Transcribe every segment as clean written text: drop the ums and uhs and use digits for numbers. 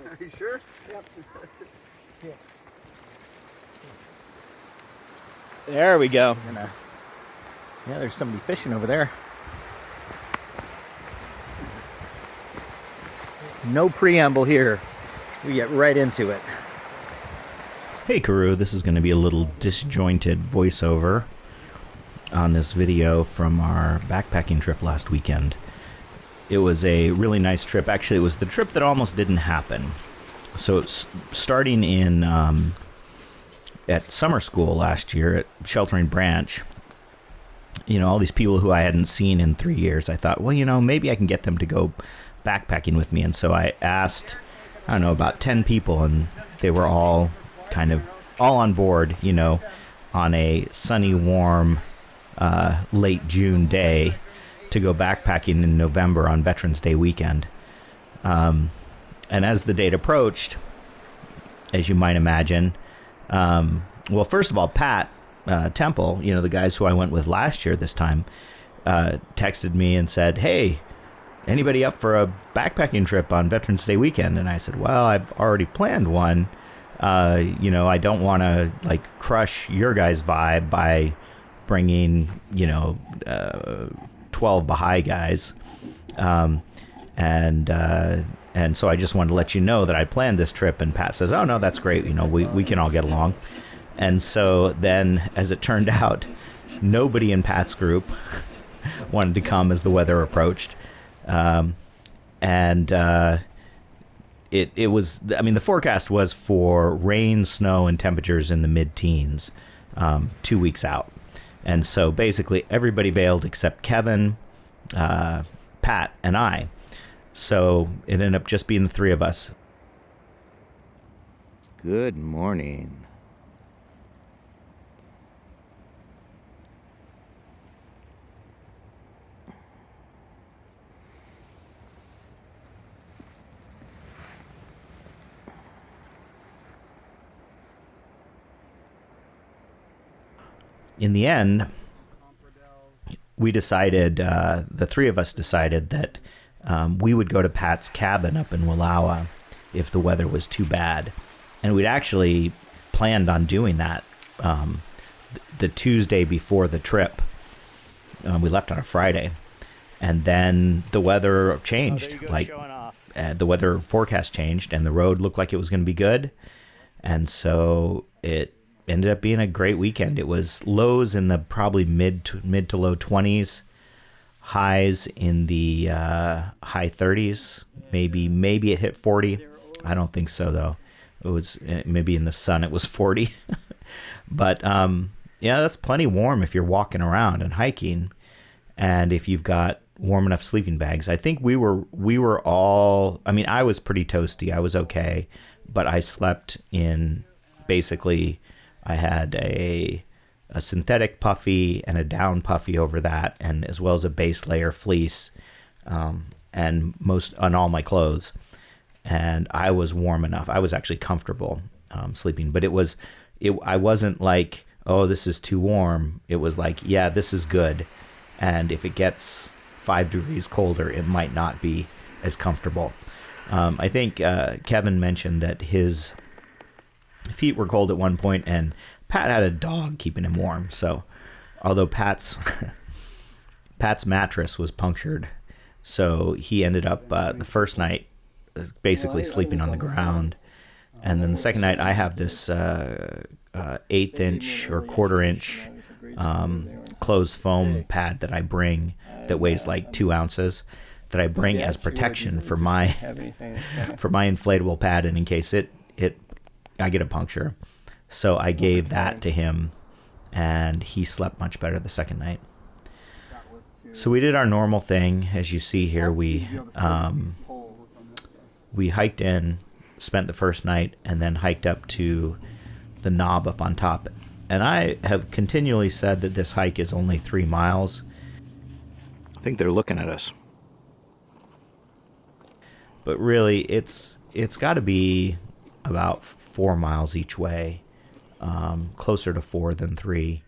Are you sure? Yep. Yeah. There we go. Yeah, there's somebody fishing over there. No preamble here. We get right into it. Hey, Karoo. This is going to be a little disjointed voiceover on this video from our backpacking trip last weekend. It was a really nice trip. Actually, it was the trip that almost didn't happen. So it's starting in at summer school last year at Sheltering Branch, all these people who I hadn't seen in 3 years, I thought, well, maybe I can get them to go backpacking with me. And so I asked, about 10 people, and they were all kind of all on board, on a sunny, warm, late June day to go backpacking in November on Veterans Day weekend. And as the date approached, as you might imagine, well, first of all, Pat Temple, the guys who I went with last year this time, texted me and said, hey, anybody up for a backpacking trip on Veterans Day weekend? And I said, well, I've already planned one. I don't want to crush your guys' vibe by bringing, 12 Baha'i guys. And so I just wanted to let you know that I planned this trip. And Pat says, oh, no, that's great. We can all get along. And so then, as it turned out, nobody in Pat's group wanted to come as the weather approached. It was, the forecast was for rain, snow, and temperatures in the mid-teens 2 weeks out. And so basically everybody bailed except Kevin, Pat, and I. So it ended up just being the three of us. Good morning. In the end, we decided, the three of us decided that we would go to Pat's cabin up in Wallowa if the weather was too bad. And we'd actually planned on doing that the Tuesday before the trip. We left on a Friday. And then the weather changed. The weather forecast changed, and the road looked like it was going to be good. And so it ended up being a great weekend. It was lows in the probably mid to low 20s, highs in the high 30s. Maybe it hit 40. I don't think so, though. It was maybe in the sun it was 40. But that's plenty warm if you're walking around and hiking, and if you've got warm enough sleeping bags. I think we were all. I was pretty toasty. I was okay, but I slept in basically. I had a synthetic puffy and a down puffy over that, and as well as a base layer fleece, and most on all my clothes. And I was warm enough. I was actually comfortable sleeping, but I wasn't like, oh, this is too warm. It was like, yeah, this is good. And if it gets 5 degrees colder, it might not be as comfortable. I think Kevin mentioned that his feet were cold at one point, and Pat had a dog keeping him warm. So, although Pat's mattress was punctured, so he ended up the first night basically sleeping on the ground, and then the second night I have this 1/8 inch or 1/4 inch closed foam pad that I bring that weighs like 2 ounces that I bring as protection for my inflatable pad, and in case I get a puncture. So I gave that to him, and he slept much better the second night. So we did our normal thing. As you see here, we hiked in, spent the first night, and then hiked up to the knob up on top. And I have continually said that this hike is only 3 miles. I think they're looking at us. But really, it's got to be about 4 miles each way, closer to 4 than 3.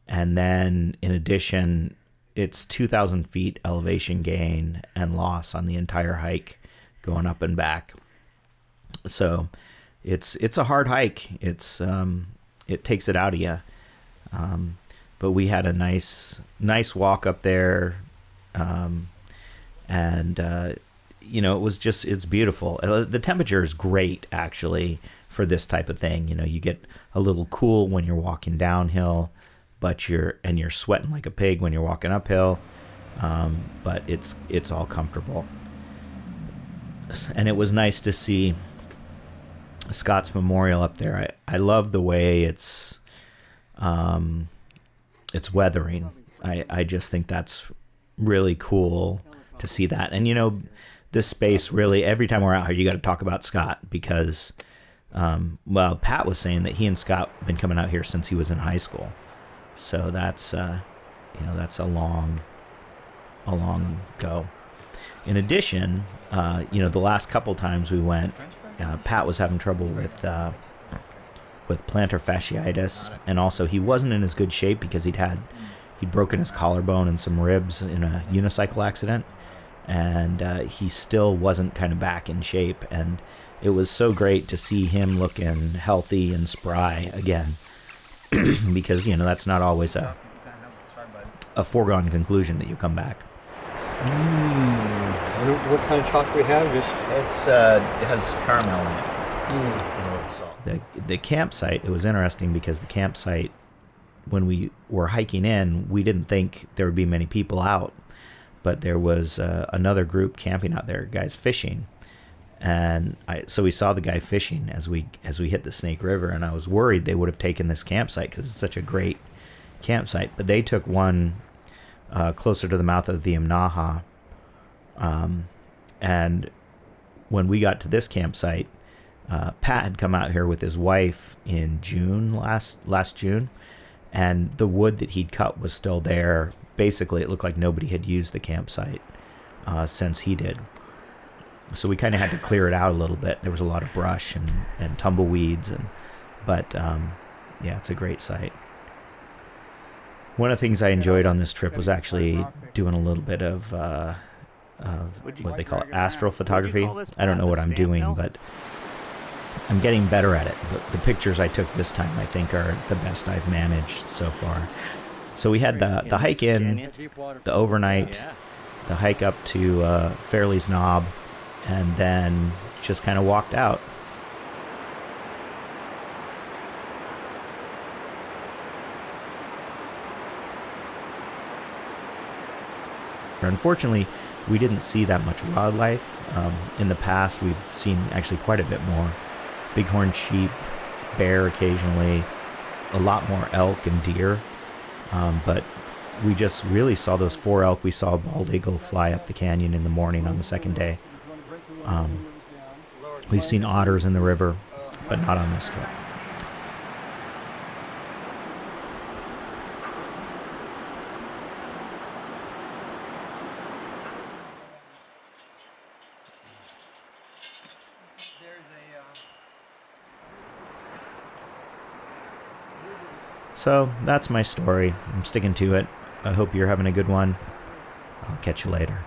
And then, in addition, it's 2,000 feet elevation gain and loss on the entire hike, going up and back. So it's a hard hike. It takes it out of you. But we had a nice walk up there, and it's beautiful. The temperature is great actually for this type of thing. You get a little cool when you're walking downhill, but you're sweating like a pig when you're walking uphill. But it's all comfortable, and it was nice to see Scott's Memorial up there. I love the way it's weathering. I just think that's really cool to see that. And this space really, every time we're out here, you got to talk about Scott because, Pat was saying that he and Scott have been coming out here since he was in high school. So that's that's a long go. In addition, the last couple times we went, Pat was having trouble with plantar fasciitis, and also he wasn't in as good shape because he'd broken his collarbone and some ribs in a unicycle accident, and he still wasn't kind of back in shape. And it was so great to see him looking healthy and spry again, because that's not always a foregone conclusion that you come back. What kind of chocolate we have? It has caramel in it. And a little salt. The campsite, it was interesting because the campsite, when we were hiking in, we didn't think there would be many people out, but there was another group camping out there, guys fishing, and so we saw the guy fishing as we hit the Snake River, and I was worried they would have taken this campsite because it's such a great campsite, but they took one closer to the mouth of the Imnaha, and when we got to this campsite, Pat had come out here with his wife in June, last June, and the wood that he'd cut was still there. Basically, it looked like nobody had used the campsite since he did. So we kind of had to clear it out a little bit. There was a lot of brush and tumbleweeds, but it's a great site. One of the things I enjoyed on this trip was actually doing a little bit of what they call it, astrophotography. I don't know what I'm doing, but I'm getting better at it. The pictures I took this time, I think, are the best I've managed so far. So we had the hike in, the overnight, the hike up to Fairley's Knob, and then just kind of walked out. Unfortunately, we didn't see that much wildlife. In the past, we've seen actually quite a bit more. Bighorn sheep, bear occasionally, a lot more elk and deer. But we just really saw those 4 elk. We saw a bald eagle fly up the canyon in the morning on the second day. We've seen otters in the river, but not on this trip. So that's my story. I'm sticking to it. I hope you're having a good one. I'll catch you later.